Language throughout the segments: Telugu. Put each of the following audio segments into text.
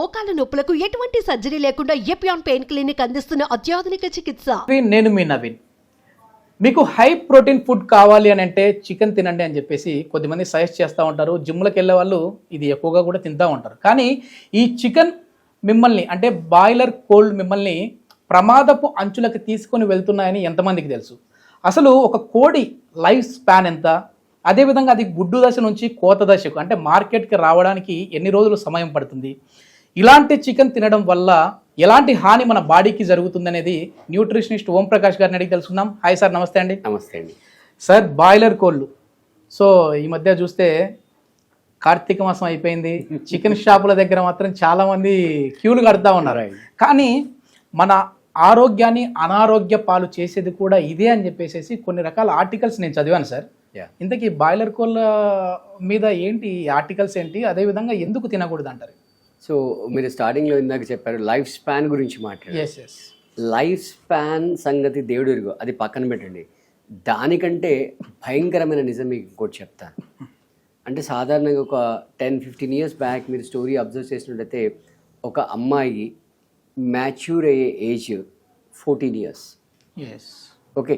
మోకాల నొప్పులకు ఎటువంటి సర్జరీ లేకుండా ఎపియాన్ పెయిన్ క్లినిక్ అందిస్తున్న అత్యాధునిక చికిత్స. నేను మీ నవీన్. మీకు హై ప్రోటీన్ ఫుడ్ కావాలి అని అంటే చికెన్ తినండి అని చెప్పేసి కొద్దిమంది సజెస్ట్ చేస్తూ ఉంటారు. జిమ్లకు వెళ్ళే వాళ్ళు ఇది ఎక్కువగా కూడా తింటూ ఉంటారు. కానీ ఈ చికెన్ మిమ్మల్ని అంటే బాయిలర్ కోల్డ్ మిమ్మల్ని ప్రమాదపు అంచులకు తీసుకొని వెళ్తున్నాయని ఎంతమందికి తెలుసు? అసలు ఒక కోడి లైఫ్ స్పాన్ ఎంత, అదేవిధంగా అది గుడ్డు దశ నుంచి కోత దశకు అంటే మార్కెట్కి రావడానికి ఎన్ని రోజులు సమయం పడుతుంది, ఇలాంటి చికెన్ తినడం వల్ల ఎలాంటి హాని మన బాడీకి జరుగుతుంది అనేది న్యూట్రిషనిస్ట్ ఓం ప్రకాష్ గారిని అడిగి తెలుసుకుందాం. హాయ్ సార్, నమస్తే అండి. నమస్తే అండి సార్. బాయిలర్ కోళ్ళు సో ఈ మధ్య చూస్తే కార్తీక మాసం అయిపోయింది, చికెన్ షాపుల దగ్గర మాత్రం చాలామంది క్యూలు కడుతూ ఉన్నారు. కానీ మన ఆరోగ్యాన్ని అనారోగ్య పాలు చేసేది కూడా ఇదే అని చెప్పేసి కొన్ని రకాల ఆర్టికల్స్ నేను చదివాను సార్. ఇంతకీ బాయిలర్ కోళ్ళ మీద ఏంటి ఆర్టికల్స్ ఏంటి, అదేవిధంగా ఎందుకు తినకూడదు అంటారు? సో మీరు స్టార్టింగ్లో ఇందాక చెప్పారు లైఫ్ స్పాన్ గురించి మాట్లాడారు. లైఫ్ స్పాన్ సంగతి దేవుడు ఎరుగు, అది పక్కన పెట్టండి. దానికంటే భయంకరమైన నిజం మీకు ఇంకోటి చెప్తాను. అంటే సాధారణంగా ఒక 10-15 years బ్యాక్ మీరు స్టోరీ అబ్జర్వ్ చేసినట్టయితే ఒక అమ్మాయి మ్యాచ్యూర్ అయ్యే ఏజ్ 14 years. ఓకే,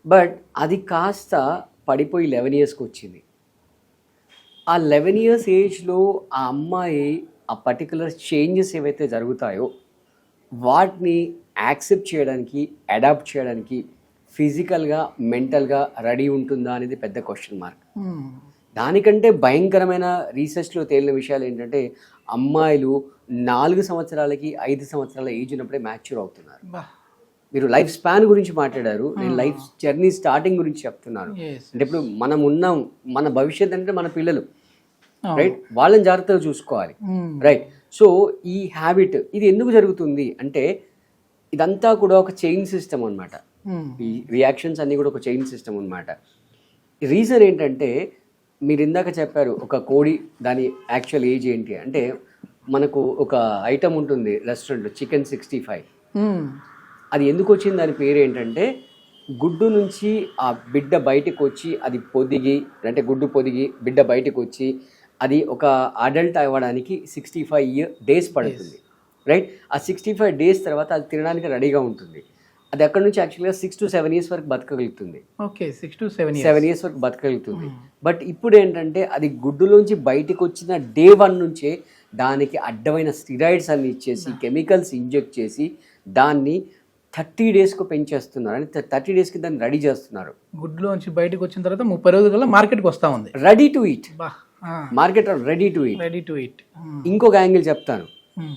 బట్ అది కాస్త పడిపోయి 11 yearsకి వచ్చింది. ఆ 11 years ఏజ్లో ఆ అమ్మాయి ఆ పర్టికులర్ చేంజెస్ ఏవైతే జరుగుతాయో వాటిని యాక్సెప్ట్ చేయడానికి, అడాప్ట్ చేయడానికి ఫిజికల్గా, మెంటల్గా రెడీ ఉంటుందా అనేది పెద్ద క్వశ్చన్ మార్క్. దానికంటే భయంకరమైన రీసెర్చ్లో తేలిన విషయాలు ఏంటంటే అమ్మాయిలు 4 సంవత్సరాలకి 5 సంవత్సరాల ఏజ్ ఉన్నప్పుడే మ్యాచ్యూర్ అవుతున్నారు. మీరు లైఫ్ స్పాన్ గురించి మాట్లాడారు, నేను లైఫ్ జర్నీ స్టార్టింగ్ గురించి చెప్తున్నాను. అంటే ఇప్పుడు మనం ఉన్నాం, మన భవిష్యత్ అంటే మన పిల్లలు, రైట్? వాళ్ళని జాగ్రత్తగా చూసుకోవాలి, రైట్? సో ఈ హ్యాబిట్ ఇది ఎందుకు జరుగుతుంది అంటే ఇదంతా కూడా ఒక చైన్ సిస్టమ్ అనమాట. ఈ రియాక్షన్స్ అన్నీ కూడా ఒక చైన్ సిస్టమ్ అనమాట. రీజన్ ఏంటంటే మీరు ఇందాక చెప్పారు ఒక కోడి దాని యాక్చువల్ ఏజ్ ఏంటి అంటే మనకు ఒక ఐటమ్ ఉంటుంది రెస్టారెంట్లో, చికెన్ 65. అది ఎందుకు వచ్చింది, దాని పేరు ఏంటంటే గుడ్డు నుంచి ఆ బిడ్డ బయటకు వచ్చి అది పొదిగి, అంటే గుడ్డు పొదిగి బిడ్డ బయటకు వచ్చి అది ఒక అడల్ట్ అవ్వడానికి 65 days పడుతుంది, రైట్? ఆ 65 days తర్వాత అది తినడానికి రెడీగా ఉంటుంది. అది అక్కడ నుంచి యాక్చువల్గా 6 to 7 years వరకు బతకగలుగుతుంది. ఓకే, 6 to 7 years వరకు బతకగలుగుతుంది. బట్ ఇప్పుడు ఏంటంటే అది గుడ్డులోంచి బయటకు వచ్చిన day 1 నుంచే దానికి అడ్డమైన స్టిరాయిడ్స్ అన్ని ఇచ్చేసి కెమికల్స్ ఇంజెక్ట్ చేసి దాన్ని 30 daysకు పెంచేస్తున్నారు. అంటే 30 daysకి దాన్ని రెడీ చేస్తున్నారు. గుడ్లోంచి బయటకు వచ్చిన తర్వాత 30 రోజుల మార్కెట్కి వస్తూ ఉంది, ready to eat. Market ready to eat. ఇంకొక యాంగిల్ చెప్తాను.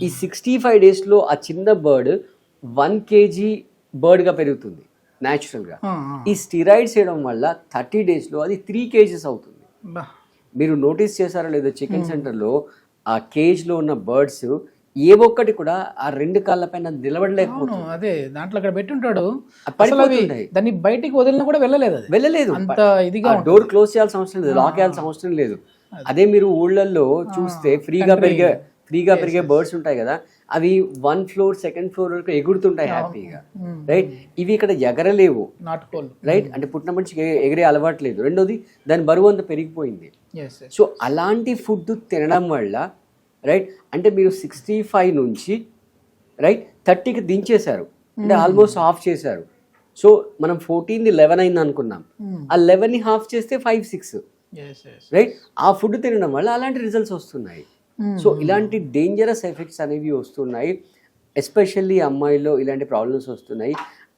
ఈ 65 daysలో ఆ చిన్న బర్డ్ 1 kg బర్డ్గా పెరుగుతుంది న్యాచురల్గా. ఈ స్టిరాయిడ్స్ వేయడం వల్ల 30 daysలో అది 3 kgs అవుతుంది. మీరు నోటీస్ చేశారో లేదో, చికెన్ సెంటర్లో ఆ కేజ్లో ఉన్న బర్డ్స్ ఏ ఒక్కటి కూడా ఆ 2 కాళ్ళ పైన నిలబడలేకపోతుంది. అదే దాంట్లో అక్కడ పెట్టుంటాడు, దాన్ని బయటికి వదిలినా కూడా వెళ్ళలేదు. అంత ఇదిగా డోర్ క్లోజ్ చేయాల్సిన అవసరం లేదు, లాక్ చేయాల్సిన అవసరం లేదు. అదే మీరు ఊళ్ళల్లో చూస్తే ఫ్రీగా పెరిగే బర్డ్స్ ఉంటాయి కదా, అవి 1 floor 2nd floor వరకు ఎగురుతుంటాయి హ్యాపీగా, రైట్? ఇవి ఇక్కడ ఎగరలేవు, రైట్? అంటే పుట్టిన మనిషికి ఎగిరే అలవాటు లేదు. రెండోది దాని బరువు అంతా పెరిగిపోయింది. సో అలాంటి ఫుడ్ తినడం వల్ల, రైట్, అంటే మీరు 65 నుంచి రైట్ 30కి దించేశారు, అంటే ఆల్మోస్ట్ హాఫ్ చేశారు. సో మనం 14ది 11 అయింది అనుకున్నాం, ఆ 11ని హాఫ్ చేస్తే 5-6, రైట్? ఆ ఫుడ్ తినడం వల్ల అలాంటి రిజల్ట్స్ వస్తున్నాయి. సో ఇలాంటి డేంజరస్ ఎఫెక్ట్స్ అనేవి వస్తున్నాయి. ఎస్పెషల్లీ అమ్మాయిల్లో ఇలాంటి ప్రాబ్లమ్స్ వస్తున్నాయి.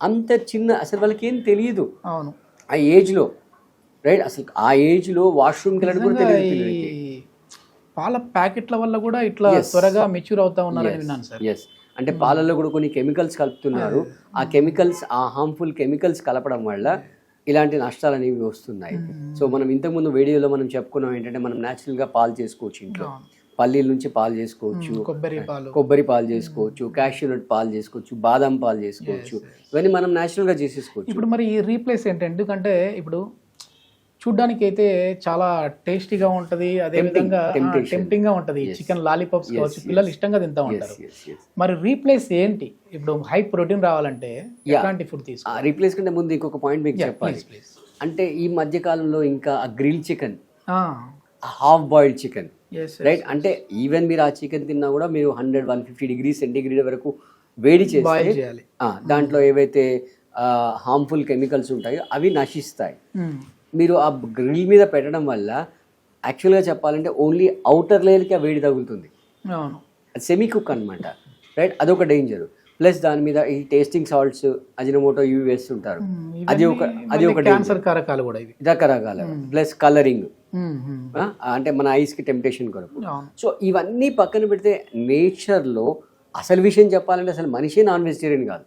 అంత చిన్న, అసలు వాళ్ళకి ఏం తెలియదు ఆ ఏజ్లో, రైట్? అసలు ఆ ఏజ్లో వాష్రూమ్కి వెళ్ళడం కూడా తెలియదు. పాల ప్యాకెట్ల వల్ల కూడా ఇట్లా త్వరగా మెచ్యూర్ అవుతా ఉన్నారని విన్నాను సార్. అంటే పాలల్లో కూడా కొన్ని కెమికల్స్ కలుపుతున్నారు. ఆ కెమికల్స్, ఆ హార్మ్ఫుల్ కెమికల్స్ కలపడం వల్ల ఇలాంటి నష్టాలు అనేవి వస్తున్నాయి. సో మనం ఇంతకుముందు వీడియోలో మనం చెప్పుకున్నాం ఏంటంటే మనం న్యాచురల్గా పాలు చేసుకోవచ్చు ఇంట్లో. పల్లీల నుంచి పాలు చేసుకోవచ్చు, కొబ్బరి పాలు చేసుకోవచ్చు, క్యాష్యూ నట్ పాలు చేసుకోవచ్చు, బాదం పాలు చేసుకోవచ్చు. ఇవన్నీ మనం న్యాచురల్గా చేసేసుకోవచ్చు. ఇప్పుడు మరి ఈ రీప్లేస్ ఏంటంటే, ఎందుకంటే ఇప్పుడు చూడ్డానికి అయితే చాలా టేస్టీగా ఉంటుంది, అదే విధంగా టెంప్టింగ్ గా ఉంటుంది. చికెన్ లాలీపాప్స్ కావచ్చు, పిల్లలు ఇష్టంగా తింటా ఉంటారు. మరి రీప్లేస్ ఏంటి? ఇప్పుడు హై ప్రోటీన్ రావాలంటే ఎలాంటి ఫుడ్ తీసుకోవాలి? రీప్లేస్ కంటే ముందు ఇంకొక పాయింట్ మీకు చెప్పాలి. అంటే ఈ మధ్య కాలంలో ఇంకా grill chicken, half boiled chicken, right. అంటే ఈవెన్ మీరు ఆ చికెన్ తిన్నా కూడా మీరు 100-150 డిగ్రీ సెంటీగ్రేడ్ వరకు వేడి బాయిల్ చేస్తే చేయాలి. దాంట్లో ఏవైతే హార్మ్ఫుల్ కెమికల్స్ ఉంటాయో అవి నశిస్తాయి. మీరు ఆ గ్రిల్ మీద పెట్టడం వల్ల యాక్చువల్గా చెప్పాలంటే ఓన్లీ అవుటర్ లేయర్కి ఆ వేడి తగులుతుంది. అవును. సెమీ కుక్ అనమాట. రైట్, అదొక డేంజర్. ప్లస్ దాని మీద ఈ టేస్టింగ్ సాల్ట్స్, అజినోమోటో ఇవి వేస్తుంటారు. అది ఒక క్యాన్సర్ కారకాలు కూడా ఇవి రకరకాల. ప్లస్ కలరింగ్, అంటే మన ఐస్కి టెంప్టేషన్ కొరకు. సో ఇవన్నీ పక్కన పెడితే నేచర్లో అసలు విషయం చెప్పాలంటే అసలు మనిషి నాన్ వెజిటేరియన్ కాదు,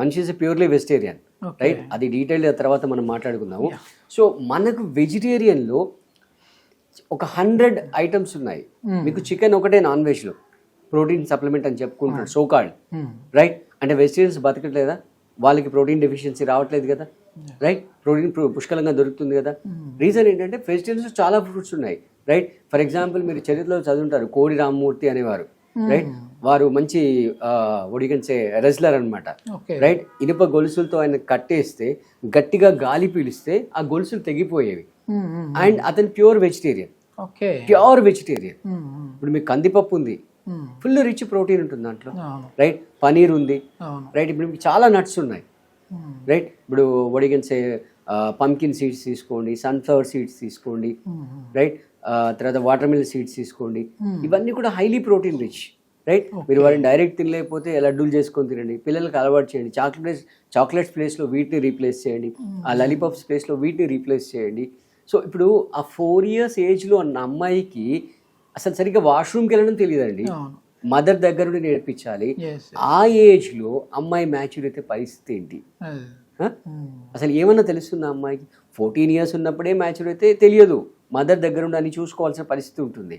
మనిషి ఇస్ ప్యూర్లీ వెజిటేరియన్. రైట్, అది డీటెయిల్ తర్వాత మనం మాట్లాడుకుందాము. సో మనకు వెజిటేరియన్లో ఒక 100 ఐటమ్స్ ఉన్నాయి. మీకు చికెన్ ఒకటే నాన్ వెజ్లో ప్రోటీన్ సప్లిమెంట్ అని చెప్పుకుంటాడు సోకాల్డ్. రైట్, అంటే వెజిటేరియన్స్ బతకట్లేదా, వాళ్ళకి ప్రోటీన్ డెఫిషియన్సీ రావట్లేదు కదా. రైట్, ప్రోటీన్ పుష్కలంగా దొరుకుతుంది కదా. రీజన్ ఏంటంటే వెజిటేరియన్స్ చాలా ఫ్రూట్స్ ఉన్నాయి. రైట్, ఫర్ ఎగ్జాంపుల్ మీరు చరిత్రలో చదువుంటారు కోడి రామ్మూర్తి అనేవారు. రైట్, వారు మంచి ఒడిగన్సే రెజ్లర్ అనమాట. రైట్, ఇనుప గొలుసులతో ఆయన కట్టేస్తే గట్టిగా గాలి పీలిస్తే ఆ గొలుసులు తెగిపోయేవి. అండ్ అతను ప్యూర్ వెజిటేరియన్. ఇప్పుడు మీకు కందిపప్పు ఉంది, ఫుల్ రిచ్ ప్రోటీన్ ఉంటుంది దాంట్లో. రైట్, పనీర్ ఉంది. రైట్, ఇప్పుడు మీకు చాలా నట్స్ ఉన్నాయి. రైట్, ఇప్పుడు ఒడిగన్సే పంకిన్ సీడ్స్ తీసుకోండి, సన్ఫ్లవర్ సీడ్స్ తీసుకోండి. రైట్, తర్వాత వాటర్ మిల్ సీడ్స్ తీసుకోండి. ఇవన్నీ కూడా హైలీ ప్రోటీన్ రిచ్. రైట్, మీరు వారిని డైరెక్ట్ తినలేకపోతే లడ్డూలు చేసుకొని తినండి, పిల్లలకి అలవాటు చేయండి. చాక్లెట్స్ ప్లేస్లో వీటిని రీప్లేస్ చేయండి, ఆ లాలీపాప్స్ ప్లేస్లో వీటిని రీప్లేస్ చేయండి. సో ఇప్పుడు ఆ 4 years ఏజ్లో అన్న అమ్మాయికి అసలు సరిగ్గా వాష్రూమ్కి వెళ్ళడం తెలియదండి, మదర్ దగ్గర నుండి నేర్పించాలి. ఆ ఏజ్లో అమ్మాయి మ్యాచ్యూర్ అయితే పరిస్థితి ఏంటి? అసలు ఏమన్నా తెలుస్తుందా అమ్మాయికి? 14 years ఉన్నప్పుడే మ్యాచ్యూర్ అయితే తెలియదు, మదర్ దగ్గర ఉండి అన్ని చూసుకోవాల్సిన పరిస్థితి ఉంటుంది.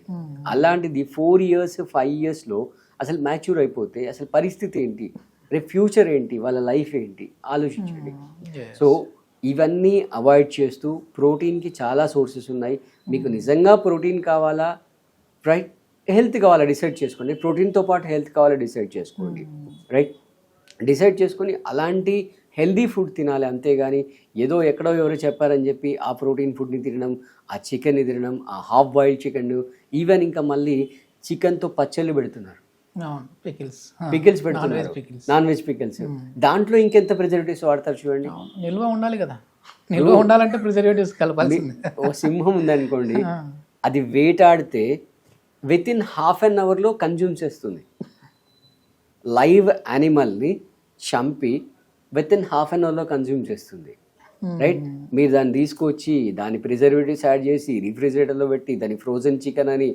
అలాంటిది 4 years 5 yearsలో అసలు మ్యాచ్యూర్ అయిపోతే అసలు పరిస్థితి ఏంటి, రేపు ఫ్యూచర్ ఏంటి, వాళ్ళ లైఫ్ ఏంటి ఆలోచించండి. సో ఇవన్నీ అవాయిడ్ చేస్తూ ప్రోటీన్కి చాలా సోర్సెస్ ఉన్నాయి. మీకు నిజంగా ప్రోటీన్ కావాలా, రైట్, హెల్త్ కావాలా డిసైడ్ చేసుకోండి. ప్రోటీన్తో పాటు హెల్త్ కావాలా డిసైడ్ చేసుకోండి. రైట్, డిసైడ్ చేసుకొని అలాంటి హెల్దీ ఫుడ్ తినాలి. అంతేగాని ఏదో ఎక్కడో ఎవరో చెప్పారని చెప్పి ఆ ప్రోటీన్ ఫుడ్ని తినడం, ఆ చికెన్ని తినడం, ఆ హాఫ్ బాయిల్డ్ చికెన్, ఈవెన్ ఇంకా మళ్ళీ చికెన్తో పచ్చళ్ళు పెడుతున్నారు, పికిల్స్ పెడుతున్నారు, నాన్ వెజ్ పికిల్స్. దాంట్లో ఇంకెంత ప్రిజర్వేటివ్స్ వాడతారు చూడండి. నిల్వ ఉండాలి కదా, నిల్వ ఉండాలంటే ప్రిజర్వేటివ్స్ కలపాలి. ఓ సింహం ఉందనుకోండి, అది వేటాడితే వితిన్ ½ an hourలో కన్జ్యూమ్ చేస్తుంది. లైవ్ యానిమల్ని చంపి వితిన్ ½ an hourలో కన్జ్యూమ్ చేస్తుంది. రైట్, మీరు దాన్ని తీసుకొచ్చి దాని ప్రిజర్వేటివ్స్ యాడ్ చేసి రిఫ్రిజిరేటర్లో పెట్టి దాన్ని ఫ్రోజన్ చికెన్ అని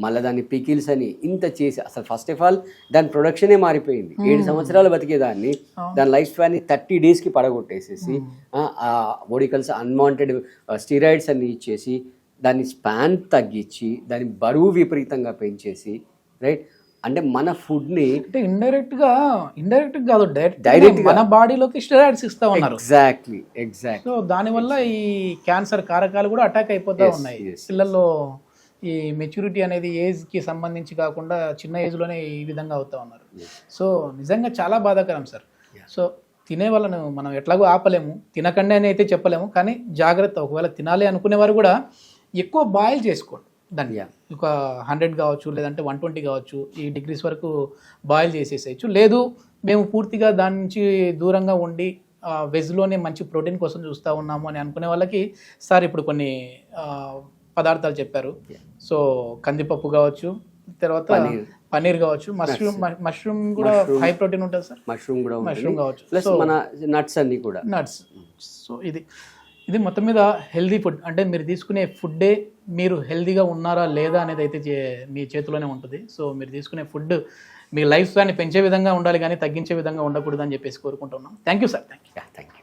మళ్ళీ దాన్ని పికిల్స్ అని ఇంత చేసి అసలు ఫస్ట్ ఆఫ్ ఆల్ దాని ప్రొడక్షనే మారిపోయింది. 7 సంవత్సరాలు బతికేదాన్ని దాని లైఫ్ స్పాన్ని 30 daysకి పడగొట్టేసేసి ఓడికల్స్ అన్వాంటెడ్ స్టీరాయిడ్స్ అన్ని ఇచ్చేసి దాని స్పాన్ తగ్గించి దాని బరువు విపరీతంగా పెంచేసి. రైట్, అంటే మన ఫుడ్ని ఇండైరెక్ట్ కాదు డైరెక్ట్ మన బాడీలోకి స్టెరాయిడ్స్ ఇస్తా ఉన్నారు. ఎగ్జాక్ట్లీ. సో దానివల్ల ఈ క్యాన్సర్ కారకాలు కూడా అటాక్ అయిపోతూ ఉన్నాయి. పిల్లల్లో ఈ మెచ్యూరిటీ అనేది ఏజ్కి సంబంధించి కాకుండా చిన్న ఏజ్లోనే ఈ విధంగా అవుతూ ఉన్నారు. సో నిజంగా చాలా బాధాకరం సార్. సో తినే వాళ్ళను మనం ఎట్లాగో ఆపలేము, తినకండి అని అయితే చెప్పలేము, కానీ జాగ్రత్త. ఒకవేళ తినాలి అనుకునేవారు కూడా ఎక్కువ బాయిల్ చేసుకోండి దాన్ని. ఒక 100 కావచ్చు, లేదంటే 120 కావచ్చు, ఈ డిగ్రీస్ వరకు బాయిల్ చేసేసేయచ్చు. లేదు మేము పూర్తిగా దాని నుంచి దూరంగా ఉండి వెజ్లోనే మంచి ప్రోటీన్ కోసం చూస్తూ ఉన్నాము అని అనుకునే వాళ్ళకి సార్ ఇప్పుడు కొన్ని పదార్థాలు చెప్పారు. సో కందిపప్పు కావచ్చు, తర్వాత పన్నీర్ కావచ్చు, మష్రూమ్ కూడా హై ప్రోటీన్ ఉంటుంది సార్. మష్రూమ్ కావచ్చు, ప్లస్ మన నట్స్ అన్ని కూడా నట్స్. సో ఇది మొత్తం మీద హెల్దీ ఫుడ్. అంటే మీరు తీసుకునే ఫుడ్డే మీరు హెల్దీగా ఉన్నారా లేదా అనేది అయితే మీ చేతిలోనే ఉంటుంది. సో మీరు తీసుకునే ఫుడ్ మీ లైఫ్ స్పాన్ని పెంచే విధంగా ఉండాలి, కానీ తగ్గించే విధంగా ఉండకూడదు అని చెప్పేసి కోరుకుంటున్నాం. Thank you sir. Thank you.